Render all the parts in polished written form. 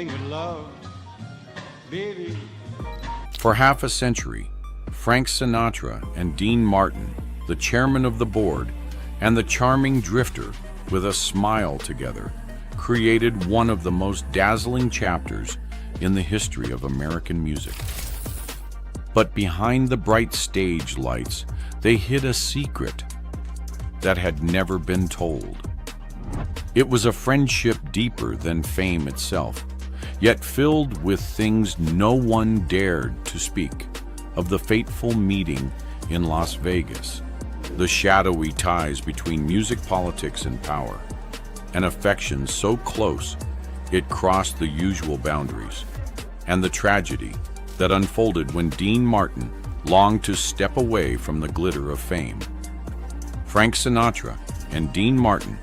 sing with love, baby. For half a century, Frank Sinatra and Dean Martin, the chairman of the board, and the charming drifter with a smile together, created one of the most dazzling chapters in the history of American music. But behind the bright stage lights, they hid a secret that had never been told. It was a friendship deeper than fame itself, yet filled with things no one dared to speak of: the fateful meeting in Las Vegas, the shadowy ties between music, politics, and power, an affection so close it crossed the usual boundaries, and the tragedy that unfolded when Dean Martin longed to step away from the glitter of fame. Frank Sinatra and Dean Martin,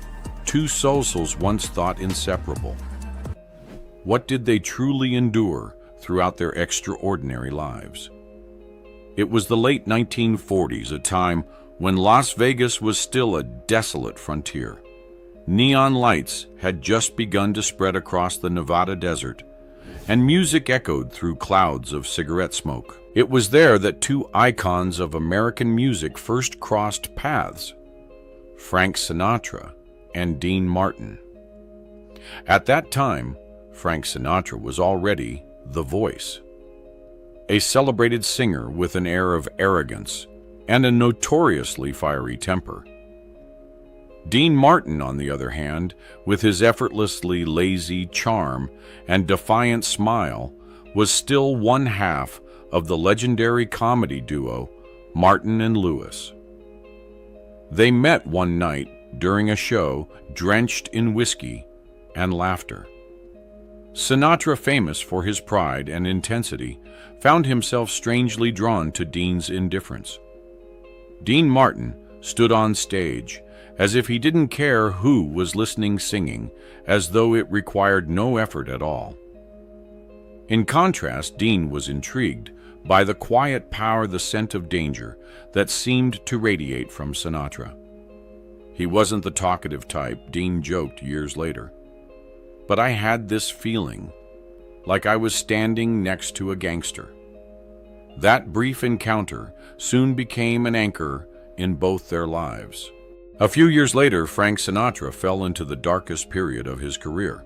two souls once thought inseparable. What did they truly endure throughout their extraordinary lives? It was the late 1940s, a time when Las Vegas was still a desolate frontier. Neon lights had just begun to spread across the Nevada desert, and music echoed through clouds of cigarette smoke. It was there that two icons of American music first crossed paths: Frank Sinatra and Dean Martin. At that time, Frank Sinatra was already the voice, a celebrated singer with an air of arrogance and a notoriously fiery temper. Dean Martin, on the other hand, with his effortlessly lazy charm and defiant smile, was still one half of the legendary comedy duo Martin and Lewis. They met one night during a show drenched in whiskey and laughter. Sinatra, famous for his pride and intensity, found himself strangely drawn to Dean's indifference. Dean Martin stood on stage as if he didn't care who was listening, singing as though it required no effort at all. In contrast, Dean was intrigued by the quiet power, the scent of danger that seemed to radiate from Sinatra. He wasn't the talkative type, Dean joked years later. But I had this feeling, like I was standing next to a gangster. That brief encounter soon became an anchor in both their lives. A few years later, Frank Sinatra fell into the darkest period of his career.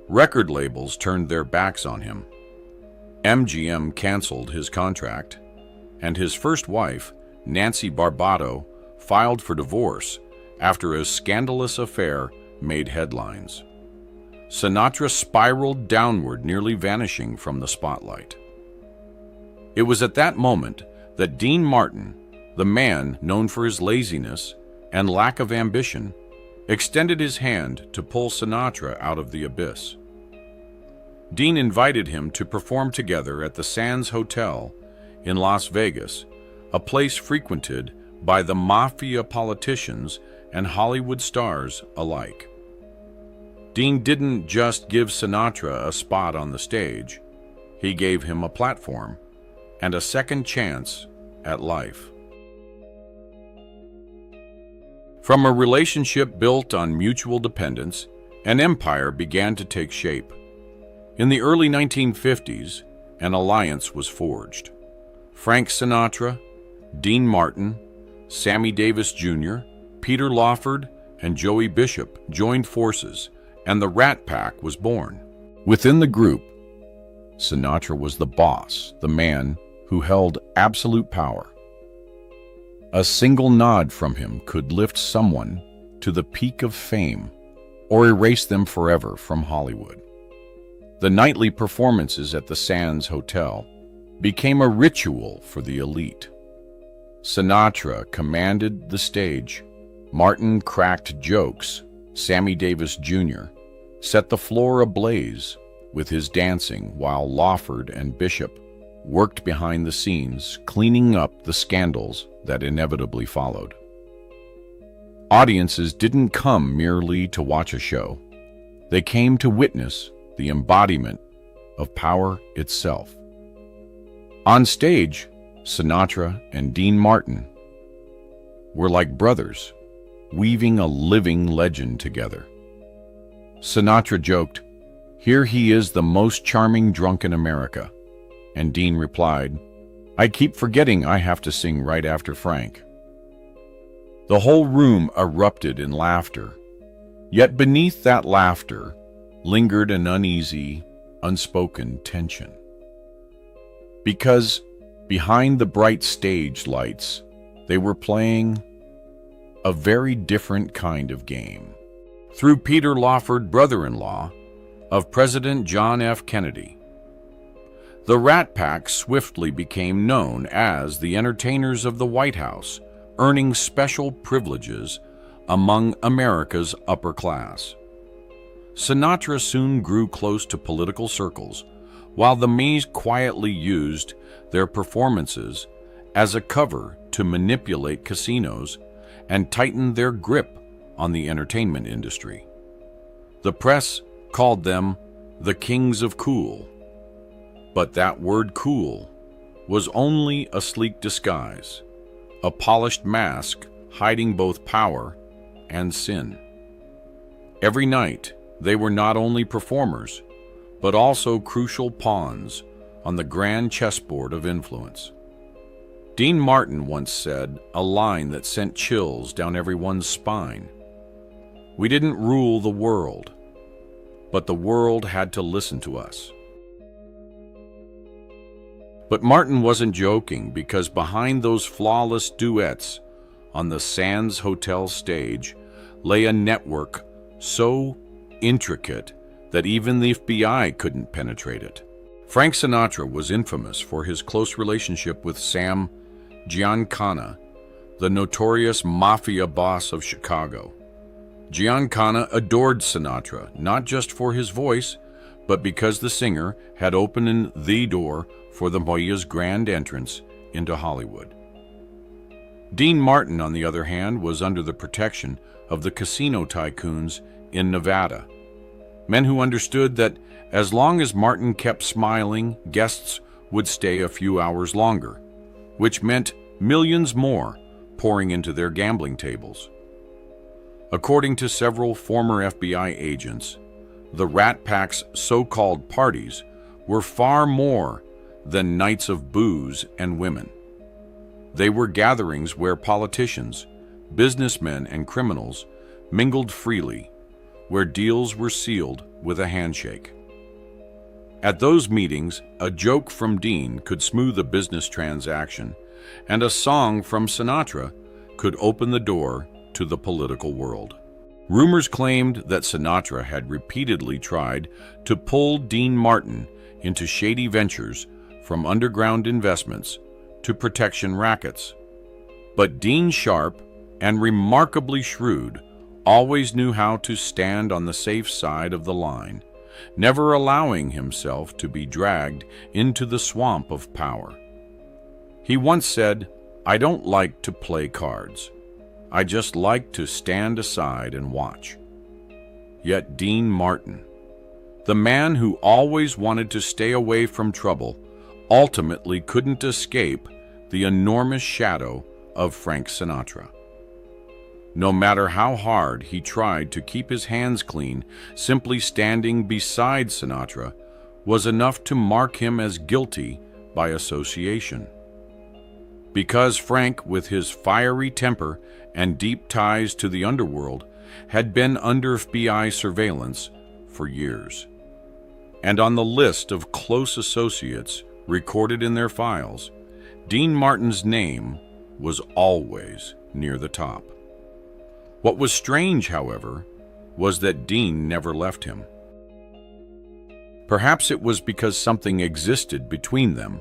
Record labels turned their backs on him. MGM canceled his contract, and his first wife, Nancy Barbato, filed for divorce after a scandalous affair made headlines. Sinatra spiraled downward, nearly vanishing from the spotlight. It was at that moment that Dean Martin, the man known for his laziness and lack of ambition, extended his hand to pull Sinatra out of the abyss. Dean invited him to perform together at the Sands Hotel in Las Vegas, a place frequented by the mafia politicians and Hollywood stars alike. Dean didn't just give Sinatra a spot on the stage, he gave him a platform and a second chance at life. From a relationship built on mutual dependence, an empire began to take shape. In the early 1950s, an alliance was forged. Frank Sinatra, Dean Martin, Sammy Davis Jr., Peter Lawford, and Joey Bishop joined forces, and the Rat Pack was born. Within the group, Sinatra was the boss, the man who held absolute power. A single nod from him could lift someone to the peak of fame or erase them forever from Hollywood. The nightly performances at the Sands Hotel became a ritual for the elite. Sinatra commanded the stage, Martin cracked jokes, Sammy Davis Jr. set the floor ablaze with his dancing, while Lawford and Bishop worked behind the scenes, cleaning up the scandals that inevitably followed. Audiences didn't come merely to watch a show. They came to witness the embodiment of power itself. On stage, Sinatra and Dean Martin were like brothers, weaving a living legend together. Sinatra joked, "Here he is, the most charming drunk in America." And Dean replied, "I keep forgetting I have to sing right after Frank." The whole room erupted in laughter. Yet beneath that laughter lingered an uneasy, unspoken tension. Because behind the bright stage lights, they were playing a very different kind of game. Through Peter Lawford, brother-in-law of President John F. Kennedy, the Rat Pack swiftly became known as the entertainers of the White House, earning special privileges among America's upper class. Sinatra soon grew close to political circles, while the Mays quietly used their performances as a cover to manipulate casinos and tighten their grip on the entertainment industry. The press called them the Kings of Cool. But that word cool was only a sleek disguise, a polished mask hiding both power and sin. Every night, they were not only performers, but also crucial pawns on the grand chessboard of influence. Dean Martin once said a line that sent chills down everyone's spine. "We didn't rule the world, but the world had to listen to us." But Martin wasn't joking, because behind those flawless duets on the Sands Hotel stage lay a network so intricate that even the FBI couldn't penetrate it. Frank Sinatra was infamous for his close relationship with Sam Giancana, the notorious mafia boss of Chicago. Giancana adored Sinatra, not just for his voice, but because the singer had opened the door for the Moya's grand entrance into Hollywood. Dean Martin, on the other hand, was under the protection of the casino tycoons in Nevada, men who understood that as long as Martin kept smiling, guests would stay a few hours longer, which meant millions more pouring into their gambling tables. According to several former FBI agents, the Rat Pack's so-called parties were far more than nights of booze and women. They were gatherings where politicians, businessmen, and criminals mingled freely, where deals were sealed with a handshake. At those meetings, a joke from Dean could smooth a business transaction, and a song from Sinatra could open the door to the political world. Rumors claimed that Sinatra had repeatedly tried to pull Dean Martin into shady ventures, from underground investments to protection rackets. But Dean, sharp and remarkably shrewd, always knew how to stand on the safe side of the line, never allowing himself to be dragged into the swamp of power. He once said, "I don't like to play cards. I just like to stand aside and watch." Yet Dean Martin, the man who always wanted to stay away from trouble, ultimately couldn't escape the enormous shadow of Frank Sinatra. No matter how hard he tried to keep his hands clean, simply standing beside Sinatra was enough to mark him as guilty by association. Because Frank, with his fiery temper and deep ties to the underworld, had been under FBI surveillance for years. And on the list of close associates recorded in their files, Dean Martin's name was always near the top. What was strange, however, was that Dean never left him. Perhaps it was because something existed between them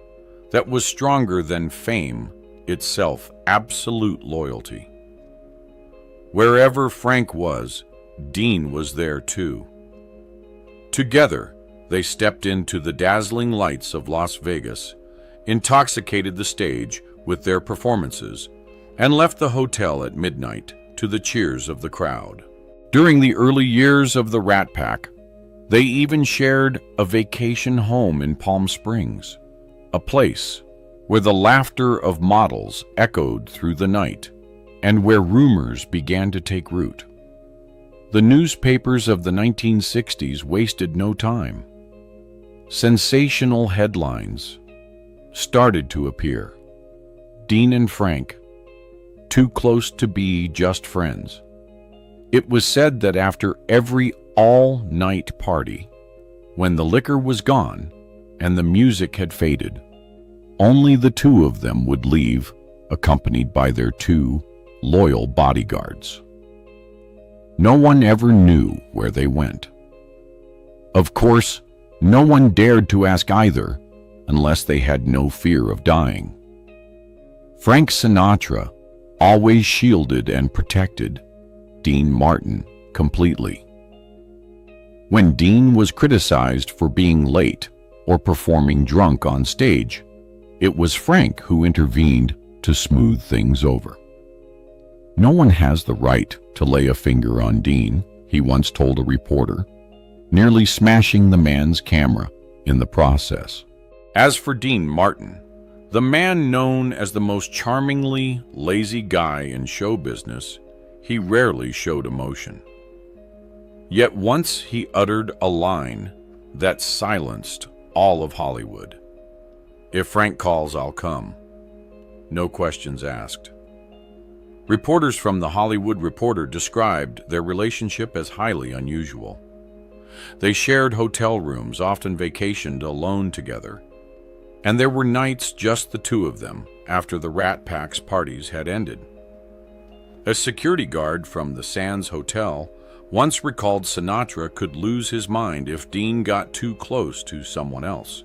that was stronger than fame itself, absolute loyalty. Wherever Frank was, Dean was there too. Together, they stepped into the dazzling lights of Las Vegas, intoxicated the stage with their performances, and left the hotel at midnight to the cheers of the crowd. During the early years of the Rat Pack, they even shared a vacation home in Palm Springs, a place where the laughter of models echoed through the night and where rumors began to take root. The newspapers of the 1960s wasted no time. Sensational headlines started to appear. Dean and Frank, too close to be just friends. It was said that after every all-night party, when the liquor was gone and the music had faded, only the two of them would leave, accompanied by their two loyal bodyguards. No one ever knew where they went. Of course, no one dared to ask either, unless they had no fear of dying. Frank Sinatra always shielded and protected Dean Martin completely. When Dean was criticized for being late or performing drunk on stage, it was Frank who intervened to smooth things over. "No one has the right to lay a finger on Dean," he once told a reporter, nearly smashing the man's camera in the process. As for Dean Martin, the man known as the most charmingly lazy guy in show business, he rarely showed emotion. Yet once he uttered a line that silenced all of Hollywood. "If Frank calls, I'll come. No questions asked." Reporters from The Hollywood Reporter described their relationship as highly unusual. They shared hotel rooms, often vacationed alone together, and there were nights just the two of them after the Rat Pack's parties had ended. A security guard from the Sands Hotel once recalled Sinatra could lose his mind if Dean got too close to someone else.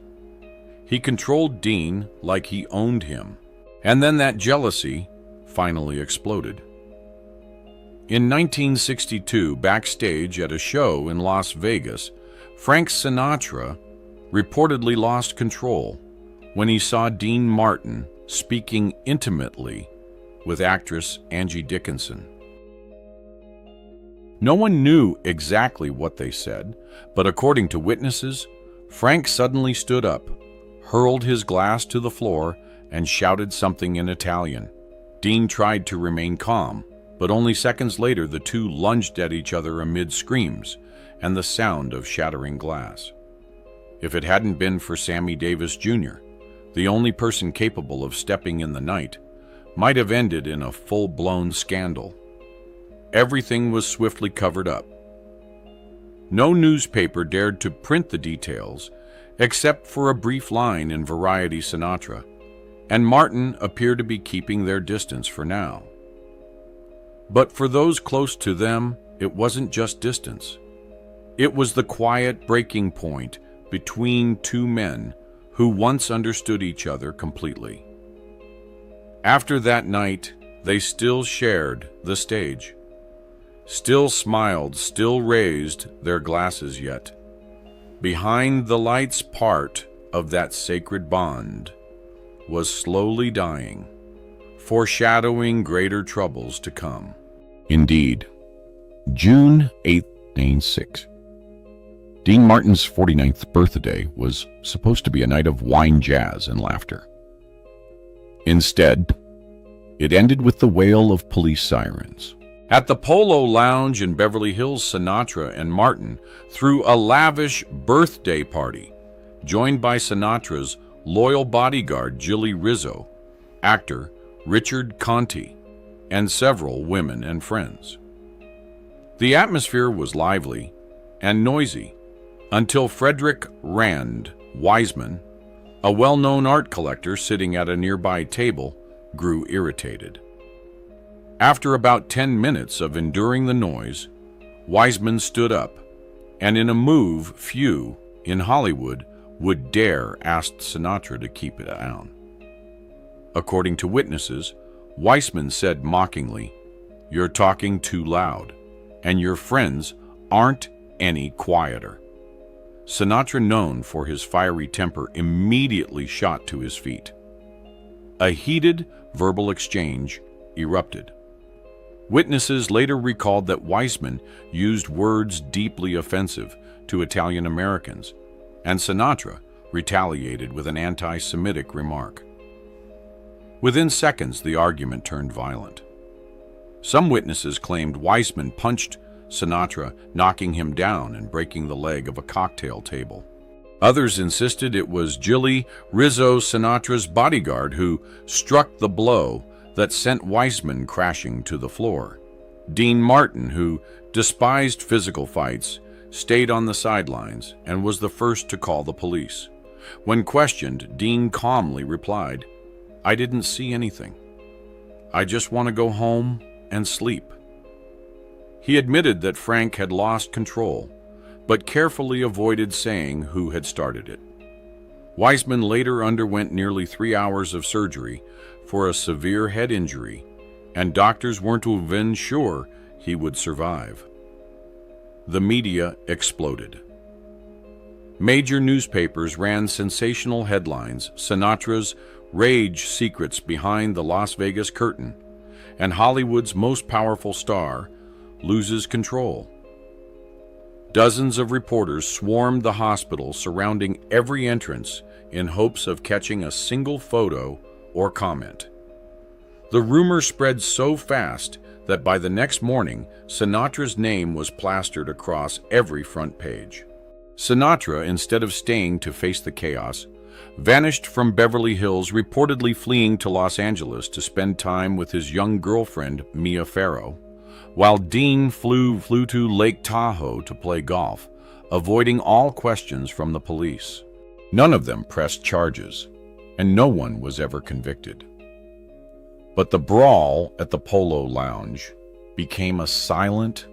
He controlled Dean like he owned him, and then that jealousy finally exploded. In 1962, backstage at a show in Las Vegas, Frank Sinatra reportedly lost control when he saw Dean Martin speaking intimately with actress Angie Dickinson. No one knew exactly what they said, but according to witnesses, Frank suddenly stood up, hurled his glass to the floor, and shouted something in Italian. Dean tried to remain calm, but only seconds later the two lunged at each other amid screams and the sound of shattering glass. If it hadn't been for Sammy Davis Jr., the only person capable of stepping in the night, might have ended in a full-blown scandal. Everything was swiftly covered up. No newspaper dared to print the details, except for a brief line in Variety Sinatra, and Martin appeared to be keeping their distance for now. But for those close to them, it wasn't just distance. It was the quiet breaking point between two men who once understood each other completely. After that night, they still shared the stage, still smiled, still raised their glasses yet. Behind the lights, part of that sacred bond was slowly dying, foreshadowing greater troubles to come. Indeed, June 8, 1996. Dean Martin's 49th birthday was supposed to be a night of wine, jazz, and laughter. Instead, it ended with the wail of police sirens. At the Polo Lounge in Beverly Hills, Sinatra and Martin threw a lavish birthday party, joined by Sinatra's loyal bodyguard Jilly Rizzo, actor Richard Conte, and several women and friends. The atmosphere was lively and noisy until Frederick Rand Wiseman, a well-known art collector sitting at a nearby table, grew irritated. After about 10 minutes of enduring the noise, Wiseman stood up, and in a move few in Hollywood would dare ask Sinatra to keep it down. According to witnesses, Wiseman said mockingly, "You're talking too loud, and your friends aren't any quieter." Sinatra, known for his fiery temper, immediately shot to his feet. A heated verbal exchange erupted. Witnesses later recalled that Wiseman used words deeply offensive to Italian Americans, and Sinatra retaliated with an anti-Semitic remark. Within seconds, the argument turned violent. Some witnesses claimed Wiseman punched Sinatra knocking him down and breaking the leg of a cocktail table. Others insisted it was Jilly Rizzo, Sinatra's bodyguard, who struck the blow that sent Weissman crashing to the floor. Dean Martin, who despised physical fights, stayed on the sidelines and was the first to call the police. When questioned, Dean calmly replied, "I didn't see anything. I just want to go home and sleep." He admitted that Frank had lost control, but carefully avoided saying who had started it. Weissman later underwent nearly 3 hours of surgery for a severe head injury, and doctors weren't even sure he would survive. The media exploded. Major newspapers ran sensational headlines: Sinatra's rage secrets behind the Las Vegas curtain, and Hollywood's most powerful star loses control. Dozens of reporters swarmed the hospital, surrounding every entrance in hopes of catching a single photo or comment. The rumor spread so fast that by the next morning, Sinatra's name was plastered across every front page. Sinatra, instead of staying to face the chaos, vanished from Beverly Hills, reportedly fleeing to Los Angeles to spend time with his young girlfriend, Mia Farrow, while Dean flew to Lake Tahoe to play golf, avoiding all questions from the police. None of them pressed charges, and no one was ever convicted. But the brawl at the Polo Lounge became a silent,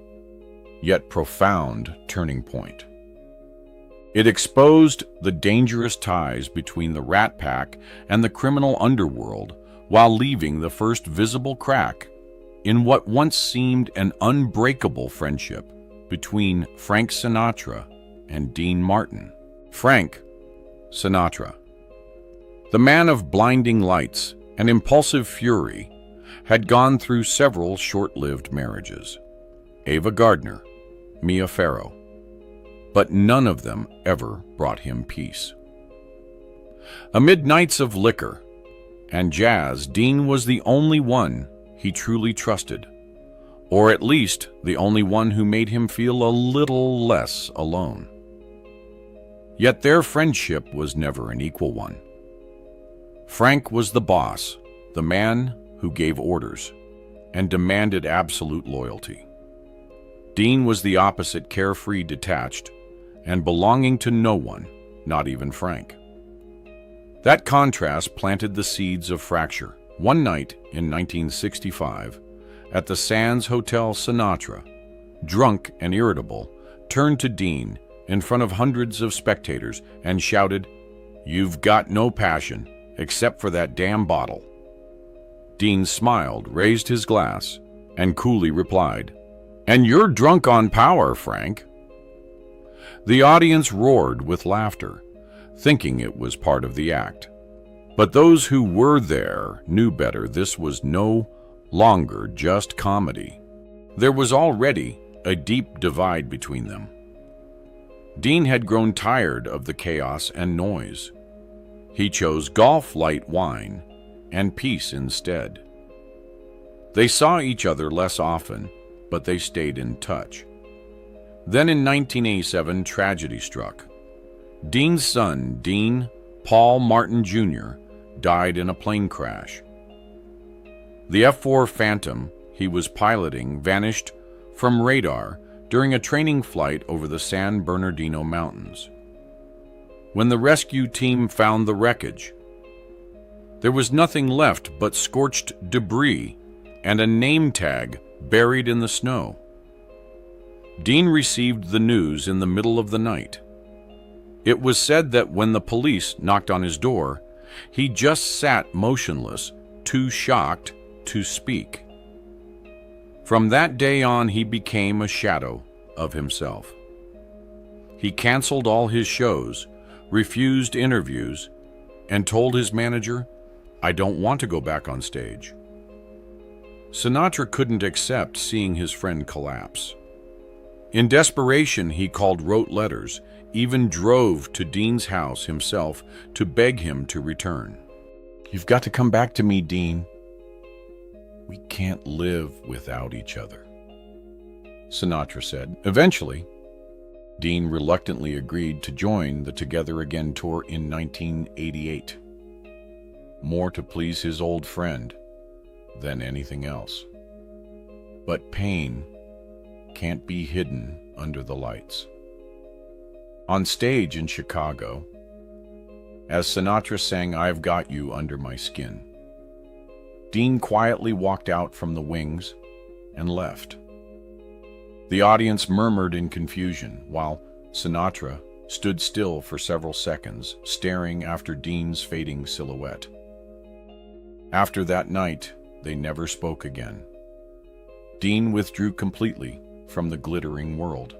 yet profound turning point. It exposed the dangerous ties between the Rat Pack and the criminal underworld, while leaving the first visible crack in what once seemed an unbreakable friendship between Frank Sinatra and Dean Martin. Frank Sinatra, the man of blinding lights and impulsive fury, had gone through several short-lived marriages. Ava Gardner, Mia Farrow, but none of them ever brought him peace. Amid nights of liquor and jazz, Dean was the only one he truly trusted, or at least the only one who made him feel a little less alone. Yet their friendship was never an equal one. Frank was the boss, the man who gave orders and demanded absolute loyalty. Dean was the opposite, carefree, detached, and belonging to no one, not even Frank. That contrast planted the seeds of fracture. One night in 1965, at the Sands Hotel, Sinatra, drunk and irritable, turned to Dean in front of hundreds of spectators and shouted, "You've got no passion, except for that damn bottle." Dean smiled, raised his glass, and coolly replied, "And you're drunk on power, Frank." The audience roared with laughter, thinking it was part of the act. But those who were there knew better. This was no longer just comedy. There was already a deep divide between them. Dean had grown tired of the chaos and noise. He chose golf, light wine, and peace instead. They saw each other less often, but they stayed in touch. Then in 1987, tragedy struck. Dean's son, Dean Paul Martin Jr., died in a plane crash. The F-4 Phantom he was piloting vanished from radar during a training flight over the San Bernardino Mountains. When the rescue team found the wreckage, there was nothing left but scorched debris and a name tag buried in the snow. Dean received the news in the middle of the night. It was said that when the police knocked on his door, he just sat motionless, too shocked to speak. From that day on, he became a shadow of himself. He canceled all his shows, refused interviews, and told his manager, "I don't want to go back on stage." Sinatra couldn't accept seeing his friend collapse. In desperation, he wrote letters, even drove to Dean's house himself to beg him to return. "You've got to come back to me, Dean. We can't live without each other." Sinatra said. Eventually, Dean reluctantly agreed to join the Together Again tour in 1988, more to please his old friend than anything else. But pain can't be hidden under the lights. On stage in Chicago, as Sinatra sang "I've Got You Under My Skin," Dean quietly walked out from the wings and left. The audience murmured in confusion, while Sinatra stood still for several seconds, staring after Dean's fading silhouette. After that night, they never spoke again. Dean withdrew completely from the glittering world.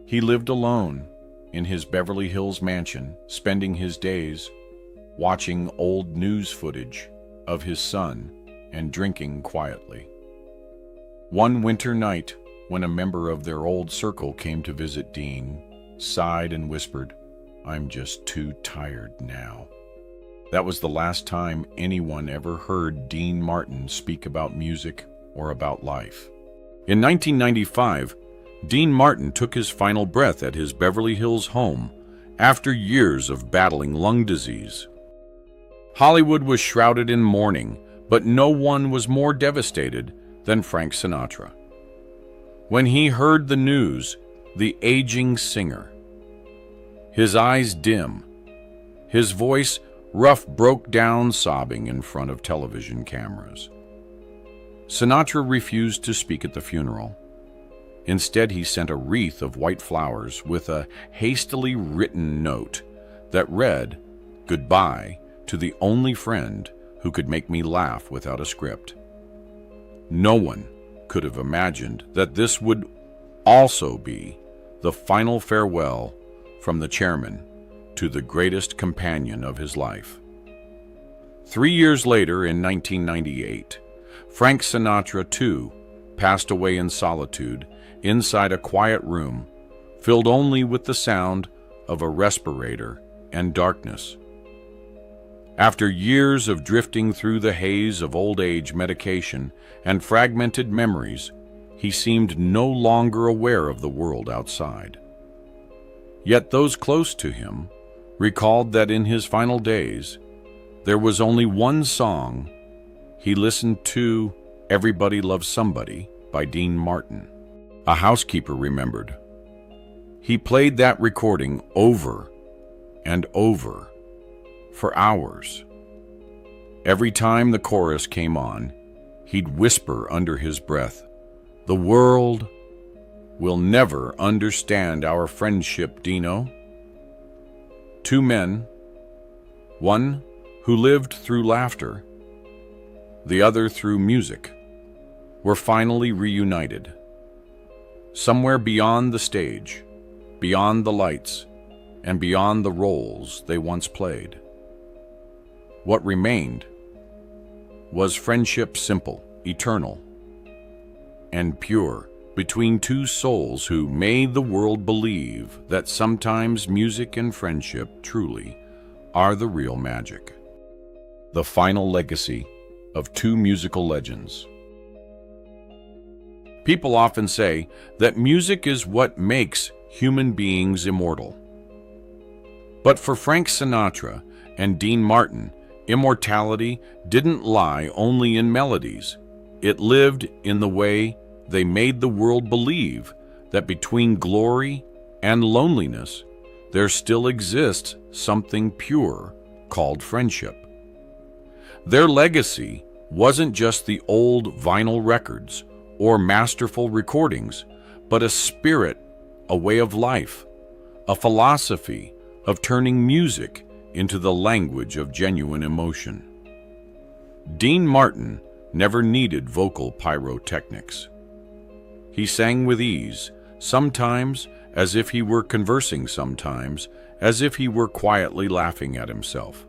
He lived alone in his Beverly Hills mansion, spending his days watching old news footage of his son and drinking quietly. One winter night, when a member of their old circle came to visit, Dean sighed and whispered, "I'm just too tired now." That was the last time anyone ever heard Dean Martin speak about music or about life. In 1995, Dean Martin took his final breath at his Beverly Hills home after years of battling lung disease. Hollywood was shrouded in mourning, but no one was more devastated than Frank Sinatra. When he heard the news, the aging singer, his eyes dim, his voice rough, broke down sobbing in front of television cameras. Sinatra refused to speak at the funeral. Instead, he sent a wreath of white flowers with a hastily written note that read, "Goodbye to the only friend who could make me laugh without a script." No one could have imagined that this would also be the final farewell from the chairman to the greatest companion of his life. 3 years later, in 1998, Frank Sinatra, too, passed away in solitude inside a quiet room filled only with the sound of a respirator and darkness. After years of drifting through the haze of old age medication and fragmented memories, he seemed no longer aware of the world outside. Yet those close to him recalled that in his final days, there was only one song he listened to, "Everybody Loves Somebody" by Dean Martin. A housekeeper remembered. He played that recording over and over for hours. Every time the chorus came on, he'd whisper under his breath, "The world will never understand our friendship, Dino." Two men, one who lived through laughter, the other through music, were finally reunited. Somewhere beyond the stage, beyond the lights, and beyond the roles they once played. What remained was friendship, simple, eternal, and pure, between two souls who made the world believe that sometimes music and friendship truly are the real magic. The final legacy of two musical legends. People often say that music is what makes human beings immortal. But for Frank Sinatra and Dean Martin, immortality didn't lie only in melodies. It lived in the way they made the world believe that between glory and loneliness, there still exists something pure called friendship. Their legacy wasn't just the old vinyl records or masterful recordings, but a spirit, a way of life, a philosophy of turning music into the language of genuine emotion. Dean Martin never needed vocal pyrotechnics. He sang with ease, sometimes as if he were conversing, sometimes as if he were quietly laughing at himself.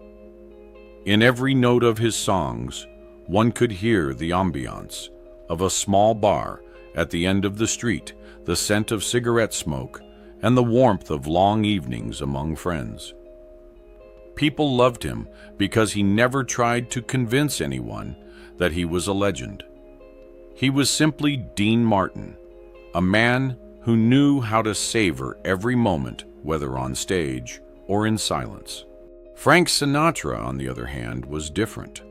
In every note of his songs, one could hear the ambiance of a small bar at the end of the street, the scent of cigarette smoke, and the warmth of long evenings among friends. People loved him because he never tried to convince anyone that he was a legend. He was simply Dean Martin, a man who knew how to savor every moment, whether on stage or in silence. Frank Sinatra, on the other hand, was different.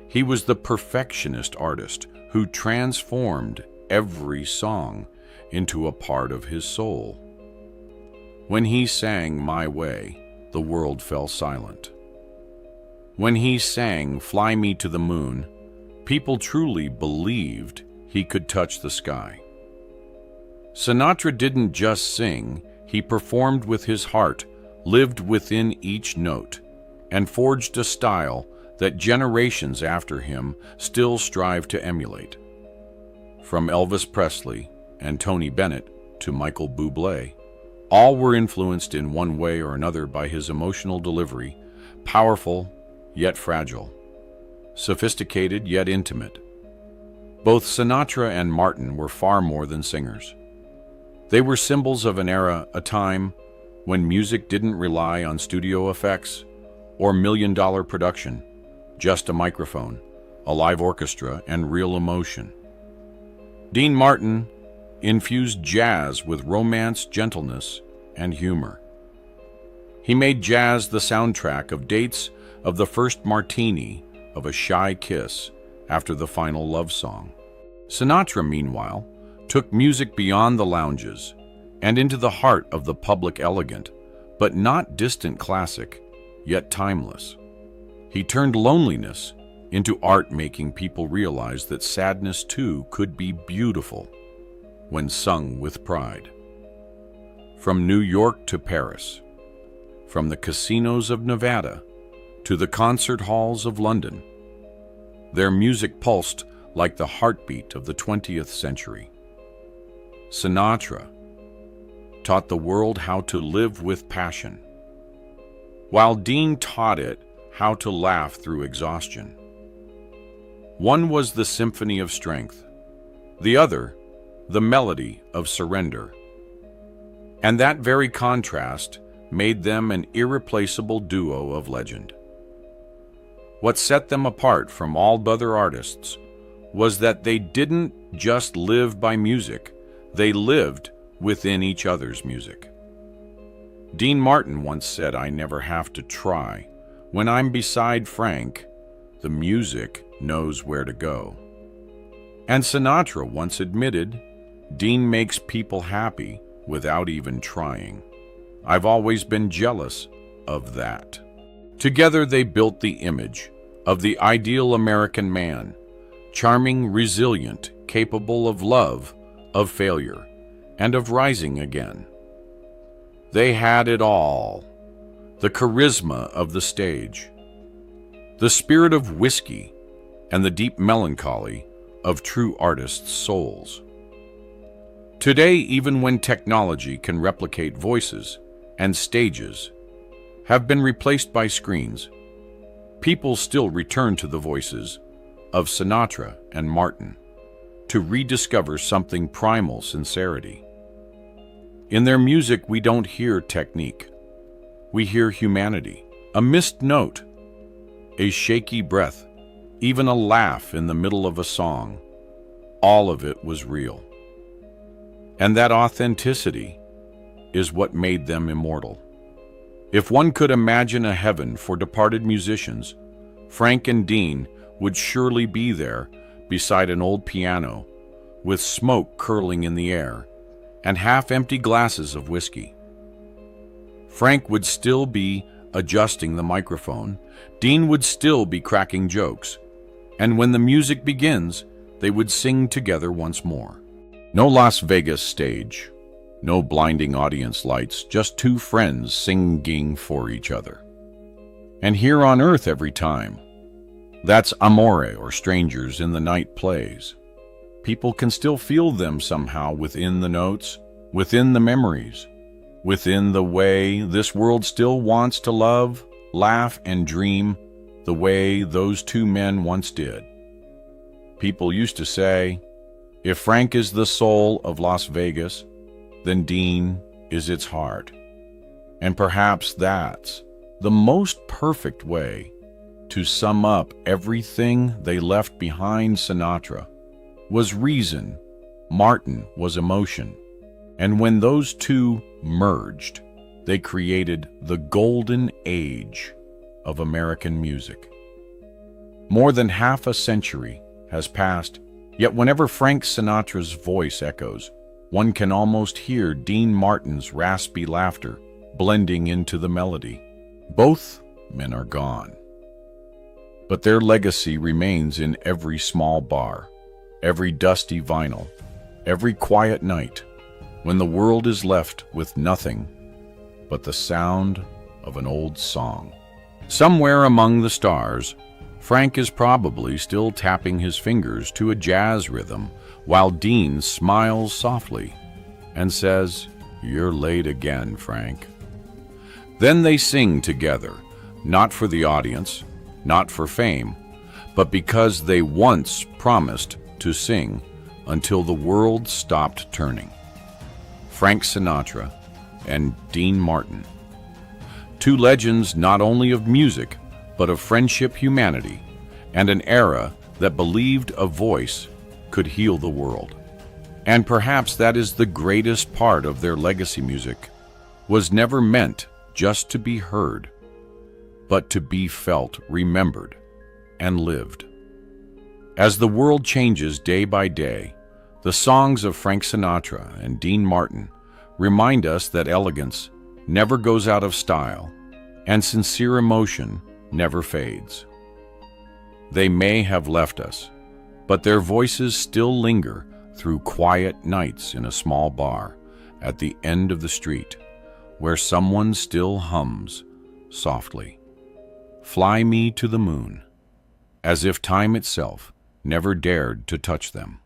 He was the perfectionist artist who transformed every song into a part of his soul. When he sang My Way, the world fell silent. When he sang Fly Me to the Moon, people truly believed he could touch the sky. Sinatra didn't just sing, he performed with his heart, lived within each note, and forged a style that generations after him still strive to emulate. From Elvis Presley and Tony Bennett to Michael Bublé, all were influenced in one way or another by his emotional delivery, powerful yet fragile, sophisticated yet intimate. Both Sinatra and Martin were far more than singers. They were symbols of an era, a time, when music didn't rely on studio effects or million-dollar production, just a microphone, a live orchestra, and real emotion. Dean Martin infused jazz with romance, gentleness, and humor. He made jazz the soundtrack of dates of the first martini, of a shy kiss after the final love song. Sinatra, meanwhile, took music beyond the lounges and into the heart of the public elegant, but not distant classic, yet timeless. He turned loneliness into art, making people realize that sadness too could be beautiful when sung with pride. From New York to Paris, from the casinos of Nevada to the concert halls of London, their music pulsed like the heartbeat of the 20th century. Sinatra taught the world how to live with passion, while Dean taught it how to laugh through exhaustion. One was the symphony of strength, the other, the melody of surrender. And that very contrast made them an irreplaceable duo of legend. What set them apart from all other artists was that they didn't just live by music, they lived within each other's music. Dean Martin once said, "I never have to try. When I'm beside Frank, the music knows where to go." And Sinatra once admitted, "Dean makes people happy without even trying. I've always been jealous of that." Together they built the image of the ideal American man, charming, resilient, capable of love, of failure, and of rising again. They had it all: the charisma of the stage, the spirit of whiskey, and the deep melancholy of true artists' souls. Today, even when technology can replicate voices and stages have been replaced by screens, people still return to the voices of Sinatra and Martin to rediscover something primal: sincerity. In their music, we don't hear technique. We hear humanity. A missed note, a shaky breath, even a laugh in the middle of a song. All of it was real. And that authenticity is what made them immortal. If one could imagine a heaven for departed musicians, Frank and Dean would surely be there beside an old piano, with smoke curling in the air and half-empty glasses of whiskey. Frank would still be adjusting the microphone, Dean would still be cracking jokes, and when the music begins, they would sing together once more. No Las Vegas stage, no blinding audience lights, just two friends singing for each other. And here on earth every time. That's Amore, or Strangers in the Night plays. People can still feel them somehow within the notes, within the memories, within the way this world still wants to love, laugh, and dream the way those two men once did. People used to say, if Frank is the soul of Las Vegas, then Dean is its heart. And perhaps that's the most perfect way to sum up everything they left behind. Sinatra was reason Martin was emotion. And when those two merged, they created the golden age of American music. More than half a century has passed, yet whenever Frank Sinatra's voice echoes, one can almost hear Dean Martin's raspy laughter blending into the melody. Both men are gone, but their legacy remains in every small bar, every dusty vinyl, every quiet night, when the world is left with nothing but the sound of an old song. Somewhere among the stars, Frank is probably still tapping his fingers to a jazz rhythm while Dean smiles softly and says, "You're late again, Frank." Then they sing together, not for the audience, not for fame, but because they once promised to sing until the world stopped turning. Frank Sinatra and Dean Martin. Two legends not only of music, but of friendship, humanity, and an era that believed a voice could heal the world. And perhaps that is the greatest part of their legacy. Music was never meant just to be heard, but to be felt, remembered, and lived. As the world changes day by day, the songs of Frank Sinatra and Dean Martin remind us that elegance never goes out of style, and sincere emotion never fades. They may have left us, but their voices still linger through quiet nights in a small bar at the end of the street, where someone still hums softly, "Fly me to the moon," as if time itself never dared to touch them.